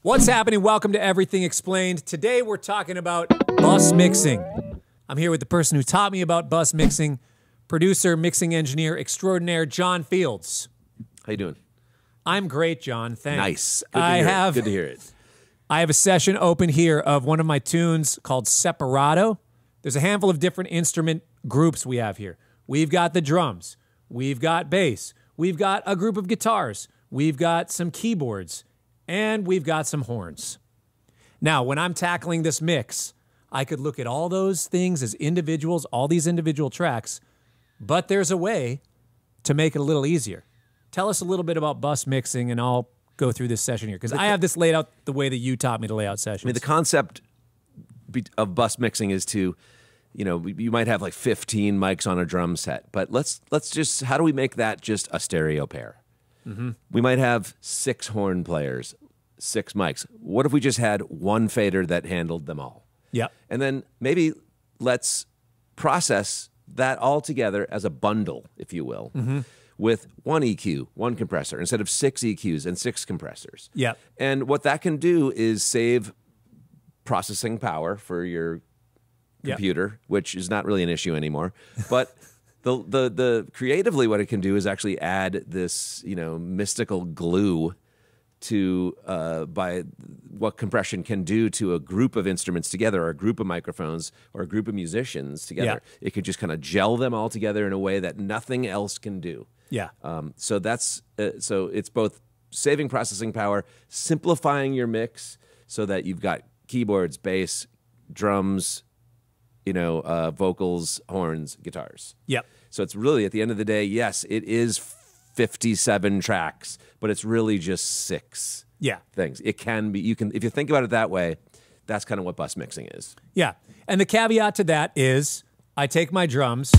What's happening? Welcome to Everything Explained. Today we're talking about bus mixing. I'm here with the person who taught me about bus mixing, producer, mixing engineer extraordinaire, John Fields. How you doing? I'm great, John. Thanks. Nice. Good to hear it. I have a session open here of one of my tunes called Separato. There's a handful of different instrument groups we have here. We've got the drums. We've got bass. We've got a group of guitars. We've got some keyboards. And we've got some horns. Now, when I'm tackling this mix, I could look at all those things as individuals, all these individual tracks, but there's a way to make it a little easier. Tell us a little bit about bus mixing, and I'll go through this session here, because I have this laid out the way that you taught me to lay out sessions. I mean, the concept of bus mixing is to, you know, you might have like 15 mics on a drum set, but let's just, how do we make that just a stereo pair? Mm-hmm. We might have 6 horn players, 6 mics. What if we just had one fader that handled them all? Yeah. And then maybe let's process that all together as a bundle, if you will, with 1 EQ, 1 compressor, instead of 6 EQs and 6 compressors. Yeah. And what that can do is save processing power for your computer, which is not really an issue anymore. But the creatively, what it can do is actually add this, you know, mystical glue to by what compression can do to a group of instruments together, or a group of microphones, or a group of musicians together. Yeah. It can just kind of gel them all together in a way that nothing else can do. Yeah. So that's so it's both saving processing power, simplifying your mix so that you've got keyboards, bass, drums, you know, vocals, horns, guitars. Yep. So it's really, at the end of the day, yes, it is 57 tracks, but it's really just 6 things. It can be, you can, if you think about it that way, that's kind of what bus mixing is. Yeah. And the caveat to that is I take my drums,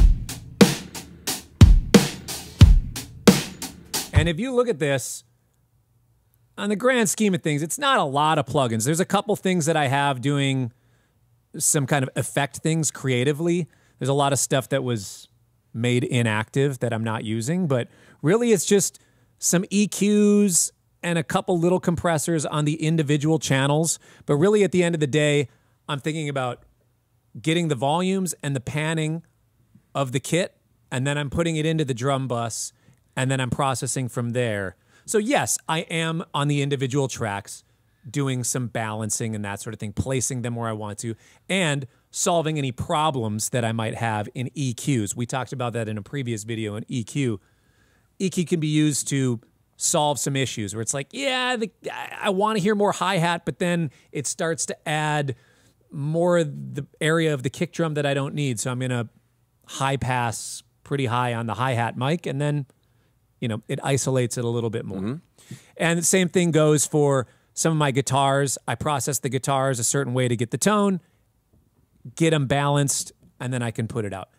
and if you look at this, on the grand scheme of things, it's not a lot of plugins. There's a couple things that I have doing some kind of effect things creatively. There's a lot of stuff that was made inactive that I'm not using, but really it's just some EQs and a couple little compressors on the individual channels. But really at the end of the day, I'm thinking about getting the volumes and the panning of the kit, and then I'm putting it into the drum bus, and then I'm processing from there. So yes, I am on the individual tracks doing some balancing and that sort of thing, placing them where I want to, and solving any problems that I might have in EQs. We talked about that in a previous video in EQ. EQ can be used to solve some issues where it's like, yeah, I want to hear more hi-hat, but then it starts to add more of the area of the kick drum that I don't need. So I'm going to high pass pretty high on the hi-hat mic, and then, you know, it isolates it a little bit more. And the same thing goes for some of my guitars. I process the guitars a certain way to get the tone, get them balanced, and then I can put it out.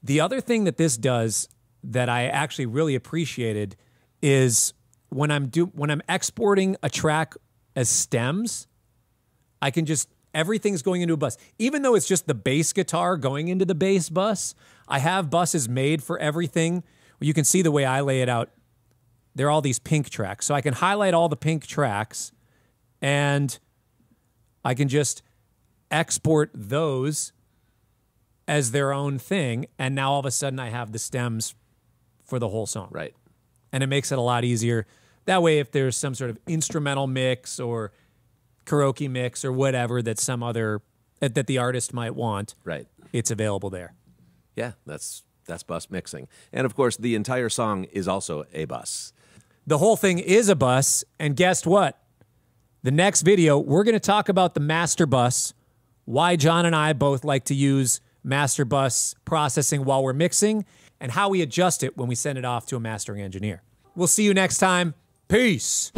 The other thing that this does that I actually really appreciated is when I'm exporting a track as stems, I can just, everything's going into a bus. Even though it's just the bass guitar going into the bass bus, I have buses made for everything. You can see the way I lay it out. There are all these pink tracks. So I can highlight all the pink tracks, and I can just export those as their own thing. And now all of a sudden I have the stems for the whole song. Right. And it makes it a lot easier. That way, if there's some sort of instrumental mix or karaoke mix or whatever that some other, that the artist might want, right, it's available there. Yeah, that's bus mixing. And of course, the entire song is also a bus. The whole thing is a bus, and guess what? The next video, we're going to talk about the master bus, why John and I both like to use master bus processing while we're mixing, and how we adjust it when we send it off to a mastering engineer. We'll see you next time. Peace.